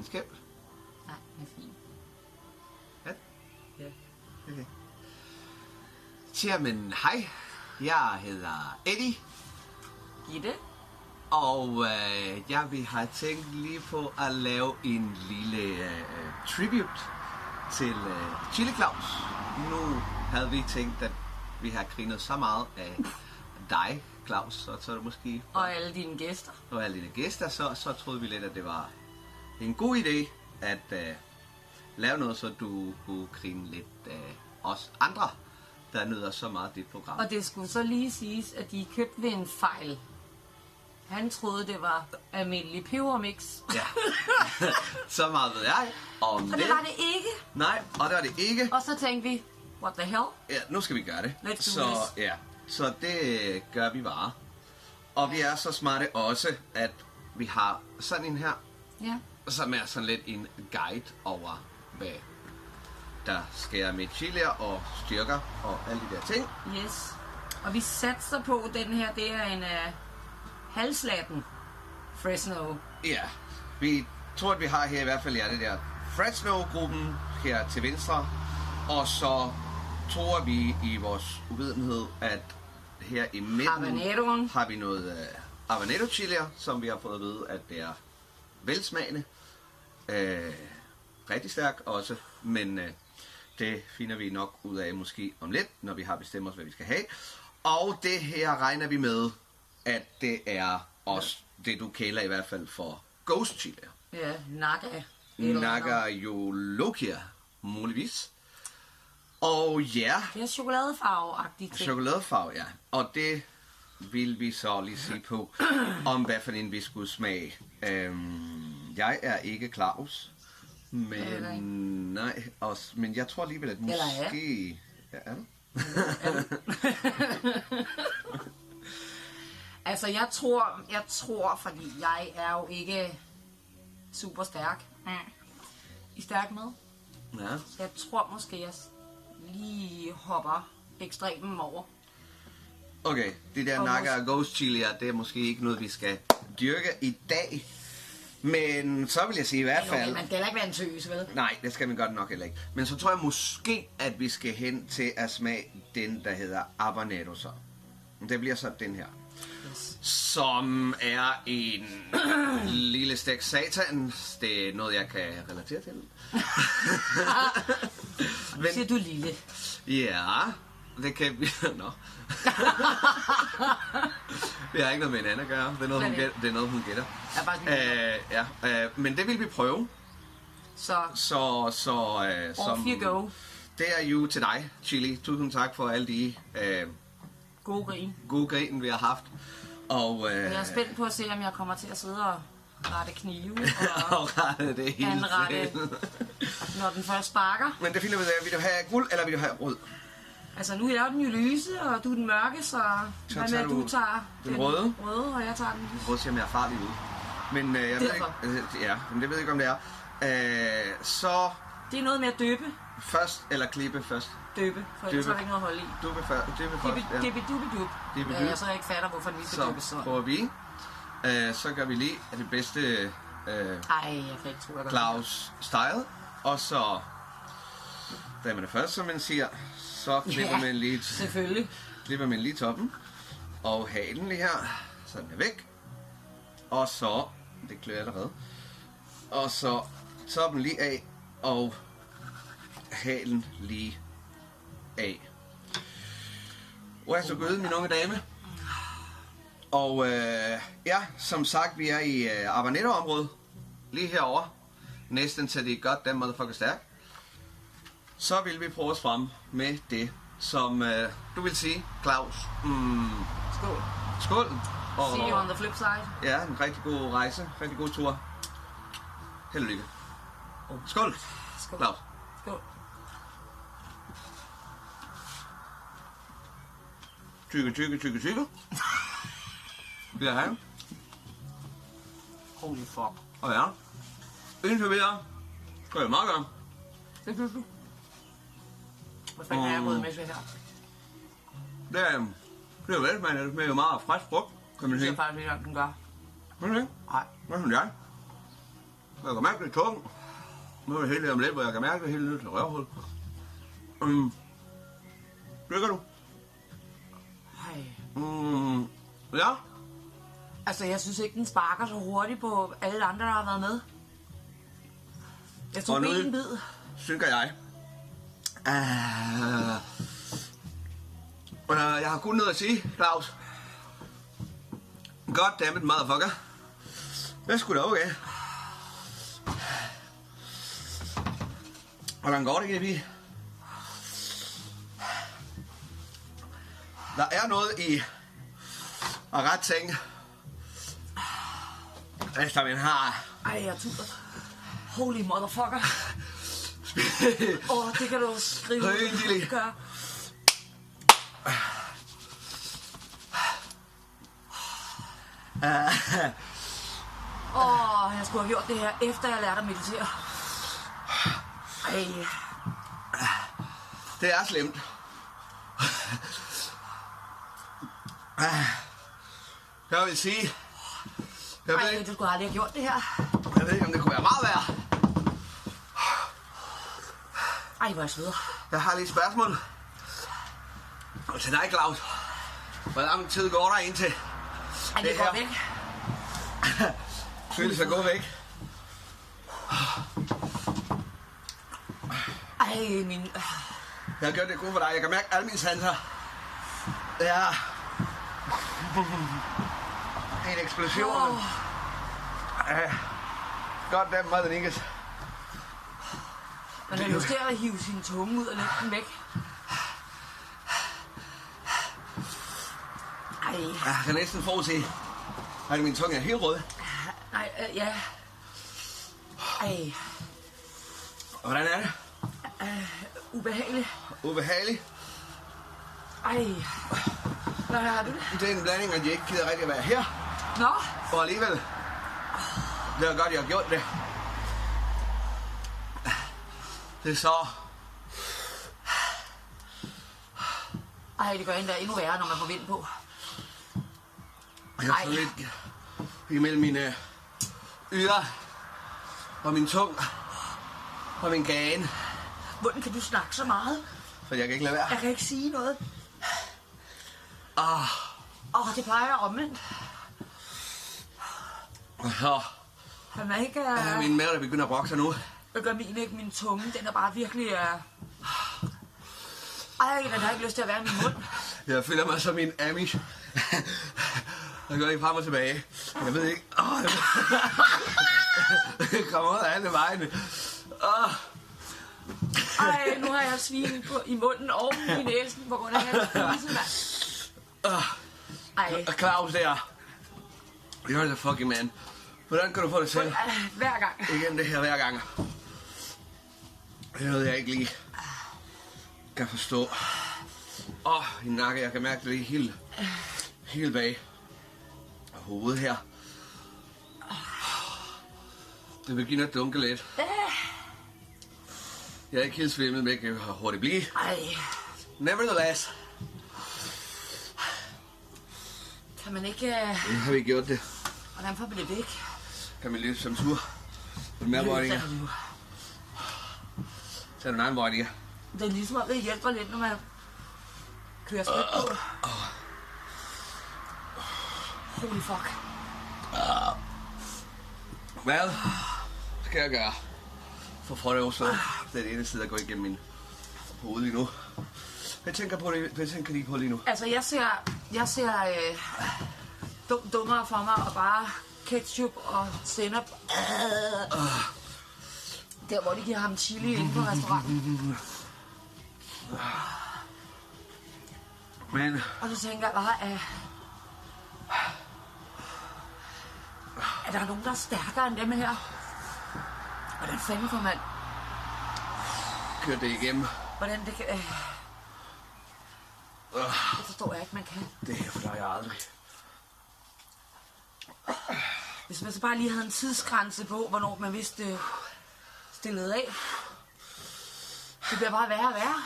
den skævt? Nej, det er fint. Ja. Ja. Okay. Jamen, hej. Jeg hedder Eddie. Gitte? Og vi har tænkt lige på at lave en lille tribute til Chili Claus. Nu havde vi tænkt, at vi har grinet så meget af dig, Claus, så det måske... Og alle dine gæster. Og alle dine gæster, så troede vi lidt, at det var en god idé at lave noget, så du kunne grine lidt af os andre, der nyder så meget dit program. Og det skulle så lige siges, at de købte ved en fejl. Han troede, det var almindelig pebermix. Ja, så meget ved jeg om det. Og det var det ikke. Nej, og det var det ikke. Og så tænkte vi, what the hell? Ja, nu skal vi gøre det. Let's do this. Ja, så det gør vi bare. Og vi er så smarte også, at vi har sådan en her, Ja. som er sådan lidt en guide over, hvad der sker med chilier og styrker og alle de der ting. Yes. Og vi satser på, at den her, det er en halslaten Fresno. Ja, vi tror, at vi har her i hvert fald det der Fresno-gruppen her til venstre. Og så tror vi i vores uvidenhed, at her i midten Habaneroen. har vi noget habanero chilier, som vi har fået at vide, at det er velsmagende. Rigtig stærk også, men det finder vi nok ud af måske om lidt, når vi har bestemt os, hvad vi skal have. Og det her regner vi med, at det er også det, du kalder i hvert fald for ghost chilier. Ja, Naga. Nagayolokia, muligvis. Og ja, Det er chokoladefarve-agtigt. chokoladefarve, ja. Og det vil vi så lige sige på, om hvad for en vi skulle smage. Jeg er ikke Claus, men nej, også, men jeg tror alligevel, at måske... Ja, er du? Altså, jeg tror, fordi jeg er jo ikke super stærk. I er stærk med? Ja. Så jeg tror måske, jeg lige hopper ekstremen over. Okay, det der Naga og Ghost Chilier, det er måske ikke noget, vi skal dyrke i dag. Men så vil jeg sige i hvert fald... Okay, man skal heller ikke være en tøs, vel? Nej, det skal man godt nok heller ikke. Men så tror jeg måske, at vi skal hen til at smage den, der hedder habanero så. Det bliver så den her. Yes. Som er en lille stik satan. Det er noget, jeg kan relatere til. Men siger du lille? Ja, det kan vi... Nå. Det har ikke noget med en anden at gøre. Det er noget, hun gætter. Men det vil vi prøve. Så off you go. Det er jo til dig, Chili. Tusind tak for alle de gode grin, vi har haft. Og, jeg er spændt på at se, om jeg kommer til at sidde og rette knive og rette det hele anrette, når den først sparker. Men det finder vi ud af. Vil du have guld, eller vil du have rød? Altså, nu er den jo lyse, og du er den mørke, så hvad med, at du tager den røde, og jeg tager den lyse? Rød ser mere farlig ud. Men jeg ved ikke, men det ved jeg ikke, om det er. Så... Det er noget med at døbe. Først, eller klippe først? Døbe, for ellers er der ikke noget at holde i. Døbe først, ja. Dibbe-dub. Jeg så ikke fatter, hvorfor den lige skal døbes. Så prøver vi. Så gør vi lige af det bedste jeg kan ikke tro, Claus style. Og så, da man det først, som man siger, så klipper man lige... Selvfølgelig. Klipper man lige toppen. Og halen lige her. Så den er væk. Og så, det klør allerede. Og så toppen lige af. Og halen lige af. Så god, min unge dame. Og som sagt, vi er i habanero-området. Lige herovre. Næsten til det er godt, den motherfucker stærk. Så vil vi prøve os frem med det, som du vil sige, Claus. Skål. Skål. Og, see you on the flip side. Ja, en rigtig god rejse. Rigtig god tur. Held og lykke. Skål. Skål. Claus. Skål. Tykke. Vil jeg have? Holy fuck. Og ja. Indtil videre. Skal jeg meget gøre. Det synes du? Hvad fanden er jeg gået med her? Det er jo velsmagende. Det er jo meget frisk frugt, kan man sige. Det er faktisk ikke, den gør. Hvad er det? Nej. Hvad synes jeg? Jeg kan mærke det tung. Nu er det helt om lidt, hvor jeg kan mærke det helt ned til røvhul. Drikker du? Ej. Ja. Altså, jeg synes ikke, den sparker så hurtigt på alle andre, der har været med. Jeg tog en bid. Synker jeg. Jeg har kun noget at sige, Claus. Goddammit, motherfucker. Hvad skulle da okay? Hvordan går det, Gibi? Der er noget i at ret ting, efter man har... Ej, jeg tuder. Holy motherfucker. Det kan du skrive. Højendelig. Gør. Jeg skulle have gjort det her, efter jeg lærte at meditere. Ej. Det er slemt. Jeg vil sige... Du skulle aldrig have gjort det her. Jeg ved ikke, om det kunne være meget værd. Ej, hvor jeg sveder. Jeg har lige et spørgsmål. Og til dig, Claus. Hvor lang tid går der indtil? Ej, det går væk. Føles at gå væk. Ej, min... Jeg har gjort det gode for dig. Jeg kan mærke alle mine sanser. Det er... en eksplosion. Godt dem, Mother Nikkes. Man har lyst til at hive sin tunge ud og lægge den væk. Ej. Jeg kan næsten forudse, at min tunge er helt rød. Nej, ja. Ej. Hvordan er det? Ubehageligt. Ubehageligt? Ej. Hvad har du det? Det er en blanding, at jeg ikke gider rigtig at være her. Nå? Og alligevel. Det er godt, jeg har gjort det. Det er så... Ej, det gør endda endnu værre, når man får vind på. Jeg er så lidt imellem mine ører og min tung og min gane. Hvordan kan du snakke så meget? For jeg kan ikke lade være. Jeg kan ikke sige noget. Det plejer omvendt. Han er ikke... Min mave, der begynder at brokke sig nu. Det gør min ikke. Min tunge, den er bare virkelig... Ej, den har ikke lyst til at være i min mund. Jeg føler mig som en amish. Jeg går ikke frem og tilbage. Jeg ved ikke... Jeg kommer ud af alle vejene. Ej, nu har jeg svin i munden og i næsen på grund af hans spise, mand. Ej. Claus der. You're the fucking man. Hvordan kan du få det selv? Hver gang. Igen det her hver gang. Det er noget, jeg ikke lige kan forstå. I nakke, jeg kan mærke det lige helt bag hovedet her. Det begynder at dunke lidt. Jeg er ikke helt svimmel, men jeg kan hurtigt blive. Ej. Nevertheless. Kan man ikke... Har vi gjort det? Hvordan får vi det væk? Kan man løbe som tur? På den her bøjninger. Så er der en anden bøjninger. Det er ligesom at det hjælper lidt, når man kører skridt på. Holy fuck. Hvad skal jeg gøre? For at prøve så. Det er det eneste, der går igennem min hoved lige nu. Hvad tænker I på lige nu? Altså, jeg ser dummere for mig og bare ketchup og sennep. Der, hvor de giver ham chili inde på restauranten. Men... Og så tænker jeg bare, er der nogen, der er stærkere end dem her? Hvordan fanden får man... Kør det igennem. Hvordan det kan... Det forstår jeg ikke, man kan. Det her for dig aldrig. Hvis man så bare lige havde en tidsgrænse på, hvornår man vidste stillet af. Det bliver bare værre og værre.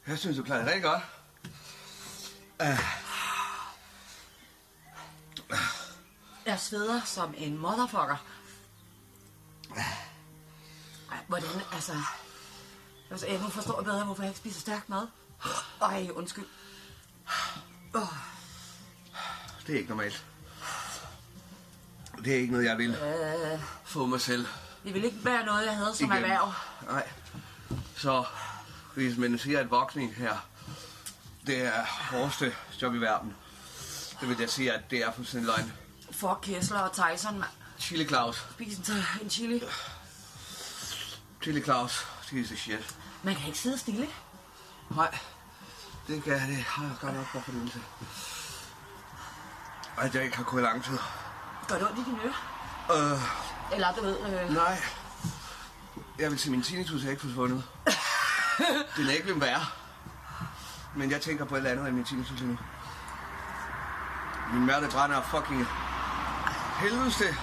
Jeg synes, du klarer det rigtig godt. Jeg sveder som en motherfucker. Hvordan, altså... Nu forstår jeg bedre, hvorfor jeg ikke spiser stærk mad. Undskyld. Det er ikke normalt. Det er ikke noget, jeg vil få mig selv. Det vil ikke være noget, jeg havde som Igen. erhverv. Nej. Så hvis man siger, at voksning her, det er hårdeste job i verden, det vil jeg sige, at det er fuldstændig løgn. Fuck Kessler og Tyson, mand. Chili Claus. Spis en chili. Chili Claus. This is shit. Man kan ikke sidde stille. Nej. Det har jeg godt nok godt fornemmelse. At jeg ikke har gået i lang tid. Gør det ondt i dine ører? Eller du ved... Nej. Jeg vil sige, min tinnitus er ikke forsvundet. Den er ikke blevet værre. Men jeg tænker på et eller andet end min tinnitus endnu. Min mærke brænder fucking helvede.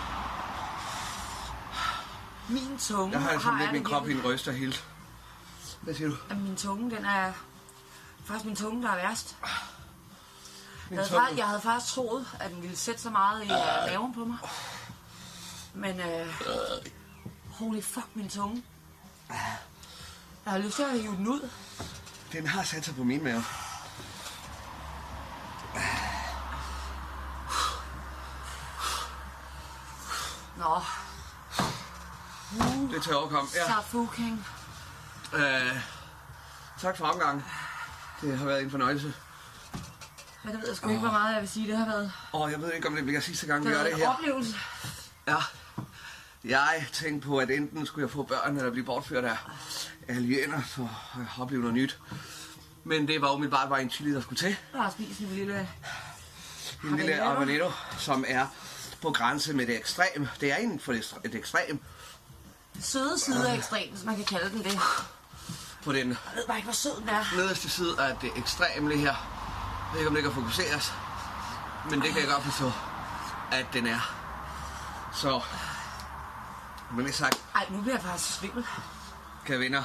Min tunge Jeg har altså lidt min det krop i en ryster helt. Hvad siger du? Min tunge, den er... Faktisk min tunge, der er værst. Min Jeg havde faktisk troet, at den ville sætte så meget i maven på mig. Men holy fuck, min tunge. Jeg har lyst til at hive den ud. Den har sat sig på min mave. Nå. Det er til at overkomme. Ja. Så fucking. Tak for omgangen. Det har været en fornøjelse. Ja, det ved jeg sgu ikke, hvor meget jeg vil sige, det har været. Jeg ved ikke, om det bliver sidste gang, vi gør det en her. oplevelse. Ja. Jeg tænkte på, at enten skulle jeg få børn, eller blive bortført af aliener, for at opleve noget nyt. Men det var umiddelbart bare en chili, der skulle til. Jeg har spist en lille... En lille habanero, som er på grænse med det ekstrem. Det er inden for et ekstrem. Søde side af ekstrem, hvis man kan kalde den det. På den Jeg ved bare ikke, hvor sød den er. nederste side af det ekstreme lige her. Jeg ved ikke, om det kan fokuseres. Men det kan jeg godt forstå, at den er. Så, men det sagt, Ej, nu bliver jeg faktisk svimmel. kan venner.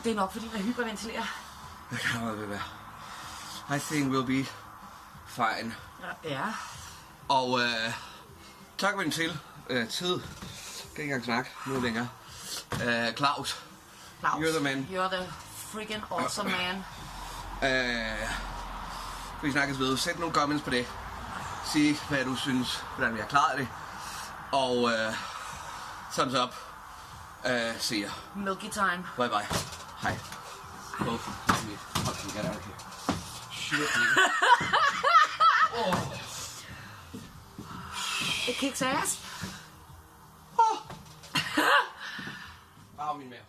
Det er nok, fordi man hyperventilerer. Det kan noget være. I think we'll be fine. Ja. Og tak for din tid. Kan ikke engang snakke noget længere. Claus. You're the man. You're the freaking awesome man. Vi snakkes ved. Sæt nogle comments på det. Sig, hvad du synes, hvordan vi har klaret det. Og thumbs up. See ya. Milky time. Bye bye. Hej. Both of me. Fucking get out of here. Shit, nigga. It kicks ass. Min mave.